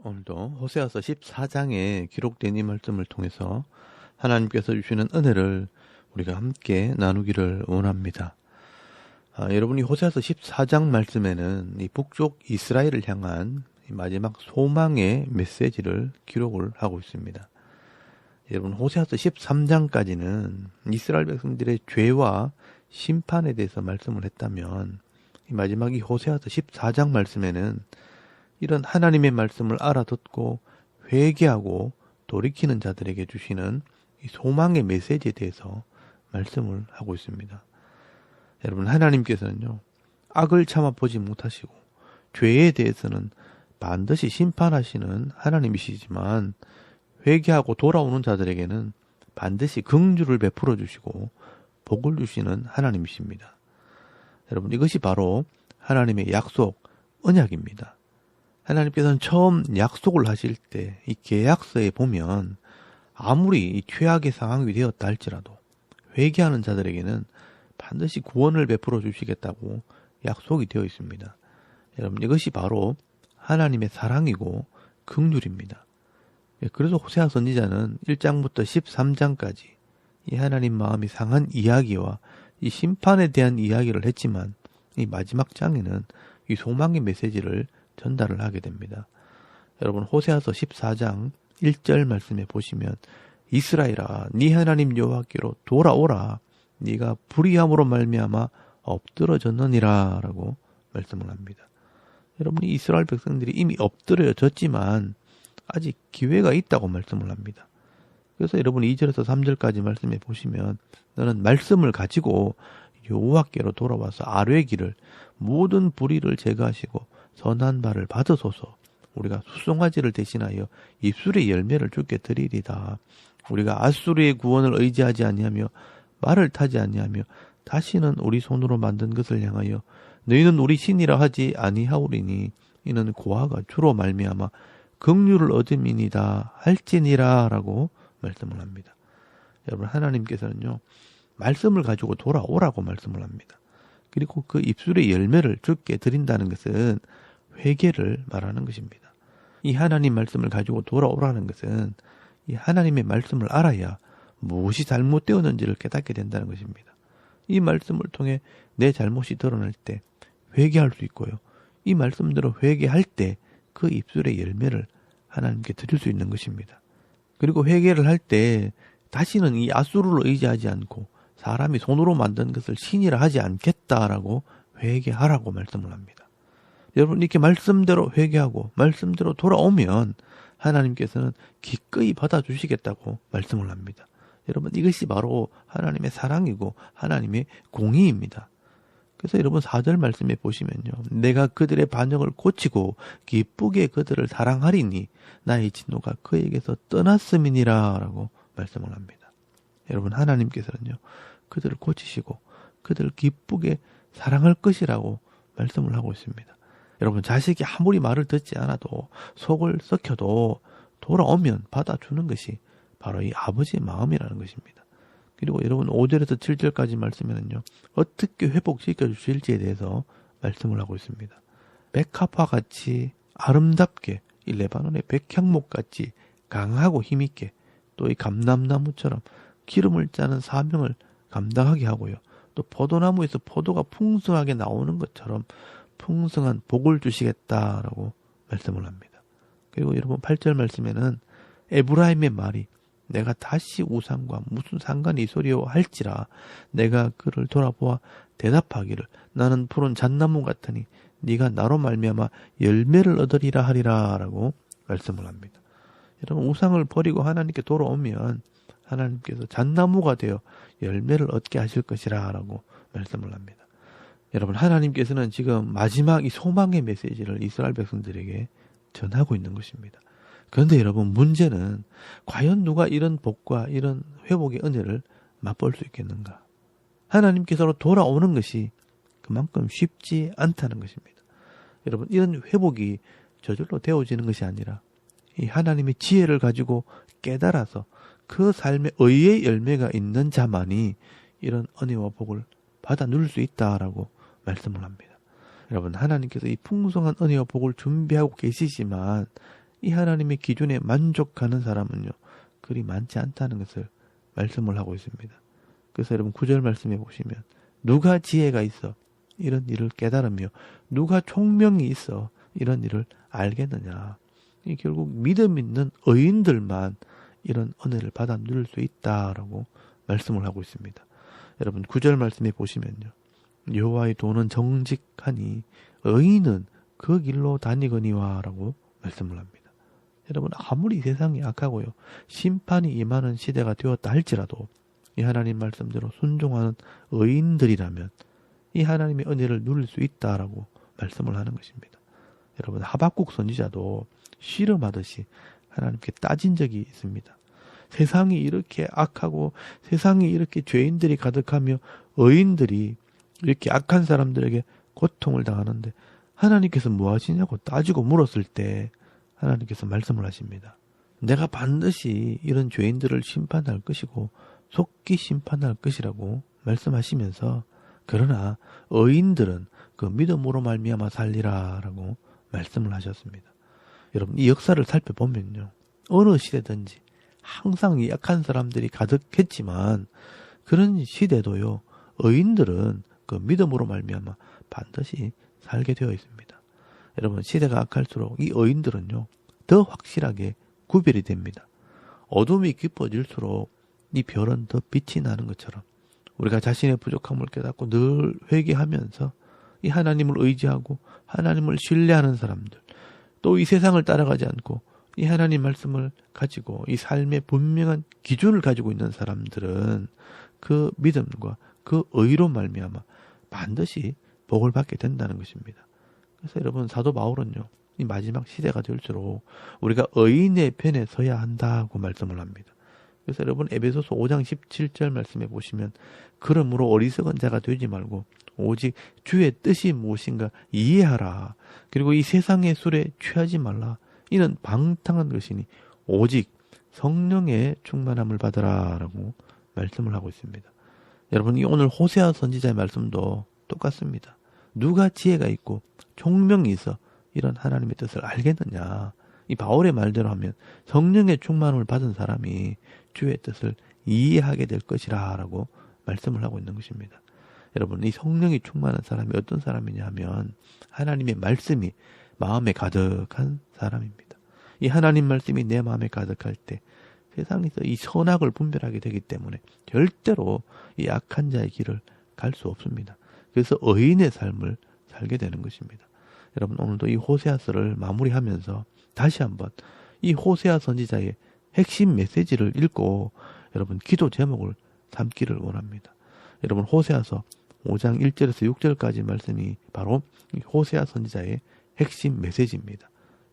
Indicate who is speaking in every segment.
Speaker 1: 오늘도 호세아서 14장에 기록된 이 말씀을 통해서 하나님께서 주시는 은혜를 우리가 함께 나누기를 원합니다. 여러분이 호세아서 14장 말씀에는 이 북쪽 이스라엘을 향한 마지막 소망의 메시지를 기록을 하고 있습니다. 여러분, 호세아서 13장까지는 이스라엘 백성들의 죄와 심판에 대해서 말씀을 했다면 마지막 이 호세아서 14장 말씀에는 이런 하나님의 말씀을 알아듣고 회개하고 돌이키는 자들에게 주시는 이 소망의 메시지에 대해서 말씀을 하고 있습니다. 여러분, 하나님께서는요, 악을 참아 보지 못하시고 죄에 대해서는 반드시 심판하시는 하나님이시지만 회개하고 돌아오는 자들에게는 반드시 긍휼을 베풀어 주시고 복을 주시는 하나님이십니다. 여러분, 이것이 바로 하나님의 약속, 언약입니다. 하나님께서는 처음 약속을 하실 때 이 계약서에 보면 아무리 이 최악의 상황이 되었다 할지라도 회개하는 자들에게는 반드시 구원을 베풀어 주시겠다고 약속이 되어 있습니다. 여러분, 이것이 바로 하나님의 사랑이고 긍휼입니다. 그래서 호세아 선지자는 1장부터 13장까지 이 하나님 마음이 상한 이야기와 이 심판에 대한 이야기를 했지만 이 마지막 장에는 이 소망의 메시지를 전달을 하게 됩니다. 여러분, 호세아서 14장 1절 말씀에 보시면 이스라엘아, 네 하나님 여호와께로 돌아오라. 네가 불의함으로 말미암아 엎드러졌느니라 라고 말씀을 합니다. 여러분이 이스라엘 백성들이 이미 엎드려졌지만 아직 기회가 있다고 말씀을 합니다. 그래서 여러분 2절에서 3절까지 말씀해 보시면 너는 말씀을 가지고 여호와께로 돌아와서 아뢰기를 모든 불의를 제거하시고 선한 바를 받으소서. 우리가 수송아지를 대신하여 입술의 열매를 주께 드리리다. 우리가 아수르의 구원을 의지하지 아니하며 말을 타지 아니하며 다시는 우리 손으로 만든 것을 향하여 너희는 우리 신이라 하지 아니하오리니 이는 고아가 주로 말미암아 긍휼을 얻음이니다 할지니라 라고 말씀을 합니다. 여러분, 하나님께서는요, 말씀을 가지고 돌아오라고 말씀을 합니다. 그리고 그 입술의 열매를 주께 드린다는 것은 회개를 말하는 것입니다. 이 하나님 말씀을 가지고 돌아오라는 것은 이 하나님의 말씀을 알아야 무엇이 잘못되었는지를 깨닫게 된다는 것입니다. 이 말씀을 통해 내 잘못이 드러날 때 회개할 수 있고요. 이 말씀대로 회개할 때 그 입술의 열매를 하나님께 드릴 수 있는 것입니다. 그리고 회개를 할 때 다시는 이 아수르를 의지하지 않고 사람이 손으로 만든 것을 신이라 하지 않겠다라고 회개하라고 말씀을 합니다. 여러분, 이렇게 말씀대로 회개하고 말씀대로 돌아오면 하나님께서는 기꺼이 받아주시겠다고 말씀을 합니다. 여러분, 이것이 바로 하나님의 사랑이고 하나님의 공의입니다. 그래서 여러분 4절 말씀에 보시면요, 내가 그들의 반역을 고치고 기쁘게 그들을 사랑하리니 나의 진노가 그에게서 떠났음이니라 라고 말씀을 합니다. 여러분, 하나님께서는요, 그들을 고치시고 그들을 기쁘게 사랑할 것이라고 말씀을 하고 있습니다. 여러분, 자식이 아무리 말을 듣지 않아도 속을 썩혀도 돌아오면 받아주는 것이 바로 이 아버지의 마음이라는 것입니다. 그리고 여러분 5절에서 7절까지 말씀에는요, 어떻게 회복시켜 주실지에 대해서 말씀을 하고 있습니다. 백합화 같이 아름답게, 이 레바논의 백향목 같이 강하고 힘있게, 또 이 감람나무처럼 기름을 짜는 사명을 감당하게 하고요, 또 포도나무에서 포도가 풍성하게 나오는 것처럼 풍성한 복을 주시겠다라고 말씀을 합니다. 그리고 여러분 8절 말씀에는 에브라임의 말이 내가 다시 우상과 무슨 상관이 있으리요 할지라 내가 그를 돌아보아 대답하기를 나는 푸른 잣나무 같으니 네가 나로 말미암아 열매를 얻으리라 하리라 라고 말씀을 합니다. 여러분, 우상을 버리고 하나님께 돌아오면 하나님께서 잣나무가 되어 열매를 얻게 하실 것이라 라고 말씀을 합니다. 여러분, 하나님께서는 지금 마지막 이 소망의 메시지를 이스라엘 백성들에게 전하고 있는 것입니다. 그런데 여러분, 문제는 과연 누가 이런 복과 이런 회복의 은혜를 맛볼 수 있겠는가? 하나님께서로 돌아오는 것이 그만큼 쉽지 않다는 것입니다. 여러분, 이런 회복이 저절로 되어지는 것이 아니라 이 하나님의 지혜를 가지고 깨달아서 그 삶에 의의 열매가 있는 자만이 이런 은혜와 복을 받아 누릴 수 있다라고 말씀을 합니다. 여러분, 하나님께서 이 풍성한 은혜와 복을 준비하고 계시지만 이 하나님의 기준에 만족하는 사람은요, 그리 많지 않다는 것을 말씀을 하고 있습니다. 그래서 여러분 9절 말씀해 보시면 누가 지혜가 있어 이런 일을 깨달으며 누가 총명이 있어 이런 일을 알겠느냐. 이 결국 믿음 있는 의인들만 이런 은혜를 받아 누릴 수 있다라고 말씀을 하고 있습니다. 여러분 9절 말씀해 보시면요. 여호와의 도는 정직하니 의인은 그 길로 다니거니와 라고 말씀을 합니다. 여러분, 아무리 세상이 악하고요, 심판이 임하는 시대가 되었다 할지라도 이 하나님 말씀대로 순종하는 의인들이라면 이 하나님의 은혜를 누릴 수 있다라고 말씀을 하는 것입니다. 여러분, 하박국 선지자도 씨름하듯이 하나님께 따진 적이 있습니다. 세상이 이렇게 악하고 세상이 이렇게 죄인들이 가득하며 의인들이 이렇게 악한 사람들에게 고통을 당하는데 하나님께서 뭐 하시냐고 따지고 물었을 때 하나님께서 말씀을 하십니다. 내가 반드시 이런 죄인들을 심판할 것이고 속히 심판할 것이라고 말씀하시면서 그러나 의인들은 그 믿음으로 말미암아 살리라 라고 말씀을 하셨습니다. 여러분, 이 역사를 살펴보면요, 어느 시대든지 항상 이 약한 사람들이 가득했지만 그런 시대도요, 의인들은 그 믿음으로 말미암아 반드시 살게 되어 있습니다. 여러분, 시대가 악할수록 이 의인들은요, 더 확실하게 구별이 됩니다. 어둠이 깊어질수록 이 별은 더 빛이 나는 것처럼 우리가 자신의 부족함을 깨닫고 늘 회개하면서 이 하나님을 의지하고 하나님을 신뢰하는 사람들, 또 이 세상을 따라가지 않고 이 하나님 말씀을 가지고 이 삶의 분명한 기준을 가지고 있는 사람들은 그 믿음과 그 의로 말미암아 반드시 복을 받게 된다는 것입니다. 그래서 여러분, 사도 바울은요, 이 마지막 시대가 될수록 우리가 의인의 편에 서야 한다고 말씀을 합니다. 그래서 여러분, 에베소서 5장 17절 말씀해 보시면 그러므로 어리석은 자가 되지 말고 오직 주의 뜻이 무엇인가 이해하라. 그리고 이 세상의 술에 취하지 말라. 이는 방탕한 것이니 오직 성령의 충만함을 받으라 라고 말씀을 하고 있습니다. 여러분, 이 오늘 호세아 선지자의 말씀도 똑같습니다. 누가 지혜가 있고 총명이 있어 이런 하나님의 뜻을 알겠느냐. 이 바울의 말대로 하면 성령의 충만함을 받은 사람이 주의 뜻을 이해하게 될 것이라 라고 말씀을 하고 있는 것입니다. 여러분, 이 성령이 충만한 사람이 어떤 사람이냐 하면 하나님의 말씀이 마음에 가득한 사람입니다. 이 하나님 말씀이 내 마음에 가득할 때 세상에서 이 선악을 분별하게 되기 때문에 절대로 이 악한 자의 길을 갈 수 없습니다. 그래서 의인의 삶을 살게 되는 것입니다. 여러분, 오늘도 이 호세아서를 마무리하면서 다시 한번 이 호세아 선지자의 핵심 메시지를 읽고 여러분 기도 제목을 삼기를 원합니다. 여러분, 호세아서 5장 1절에서 6절까지 말씀이 바로 호세아 선지자의 핵심 메시지입니다.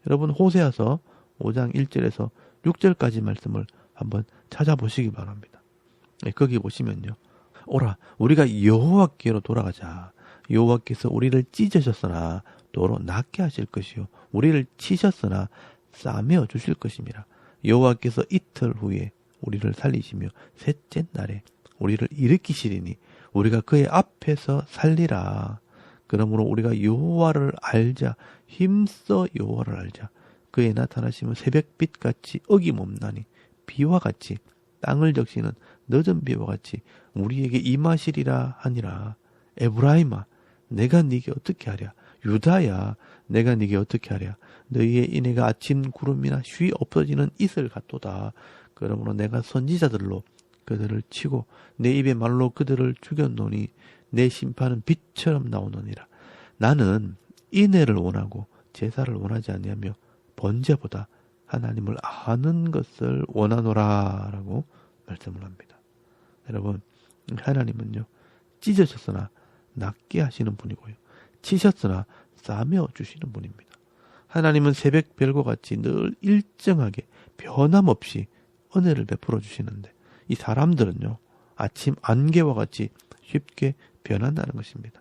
Speaker 1: 여러분, 호세아서 5장 1절에서 6절까지 말씀을 한번 찾아보시기 바랍니다. 거기 보시면요, 오라 우리가 여호와께로 돌아가자. 여호와께서 우리를 찢으셨으나 도로 낫게 하실 것이요 우리를 치셨으나 싸매어 주실 것임이라. 여호와께서 이틀 후에 우리를 살리시며 셋째 날에 우리를 일으키시리니 우리가 그의 앞에서 살리라. 그러므로 우리가 여호와를 알자. 힘써 여호와를 알자. 그의 나타나심은 새벽빛같이 어김없나니 비와 같이 땅을 적시는 늦은 비와 같이 우리에게 임하시리라 하니라. 에브라임아 내가 네게 어떻게 하랴. 유다야 내가 네게 어떻게 하랴. 너희의 인애가 아침 구름이나 쉬 없어지는 이슬 같도다. 그러므로 내가 선지자들로 그들을 치고 내 입의 말로 그들을 죽였노니 내 심판은 빛처럼 나오느니라. 나는 인애를 원하고 제사를 원하지 아니하며 번제보다 하나님을 아는 것을 원하노라 라고 말씀을 합니다. 여러분, 하나님은요, 찢으셨으나 낫게 하시는 분이고요, 치셨으나 싸매어 주시는 분입니다. 하나님은 새벽 별과 같이 늘 일정하게 변함없이 은혜를 베풀어 주시는데 이 사람들은요, 아침 안개와 같이 쉽게 변한다는 것입니다.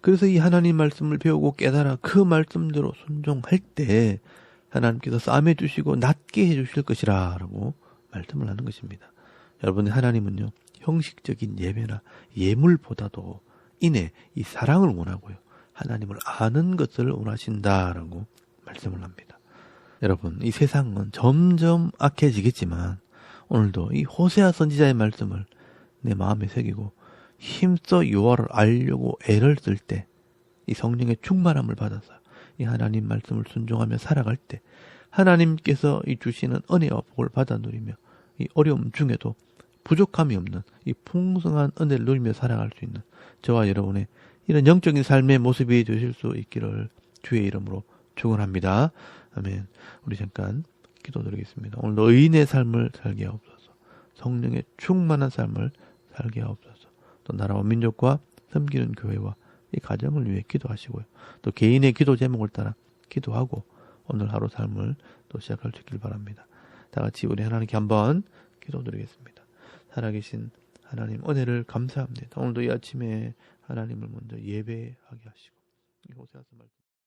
Speaker 1: 그래서 이 하나님 말씀을 배우고 깨달아 그 말씀대로 순종할 때 하나님께서 싸매 주시고 낫게 해주실 것이라 라고 말씀을 하는 것입니다. 여러분, 하나님은요, 형식적인 예배나 예물보다도 인해 이 사랑을 원하고요. 하나님을 아는 것을 원하신다라고 말씀을 합니다. 여러분, 이 세상은 점점 악해지겠지만 오늘도 이 호세아 선지자의 말씀을 내 마음에 새기고 힘써 여호와를 알려고 애를 쓸 때 이 성령의 충만함을 받아서 이 하나님 말씀을 순종하며 살아갈 때 하나님께서 이 주시는 은혜와 복을 받아 누리며 이 어려움 중에도 부족함이 없는 이 풍성한 은혜를 누리며 살아갈 수 있는 저와 여러분의 이런 영적인 삶의 모습이 되실 수 있기를 주의 이름으로 축원합니다. 아멘. 우리 잠깐 기도드리겠습니다. 오늘도 의인의 삶을 살게 하옵소서. 성령의 충만한 삶을 살게 하옵소서. 또 나라와 민족과 섬기는 교회와 이 가정을 위해 기도하시고요. 또 개인의 기도 제목을 따라 기도하고 오늘 하루 삶을 또 시작할 수 있길 바랍니다. 다 같이 우리 하나님께 한번 기도드리겠습니다. 살아계신 하나님 은혜를 감사합니다. 오늘도 이 아침에 하나님을 먼저 예배하게 하시고 이곳에 와서 말씀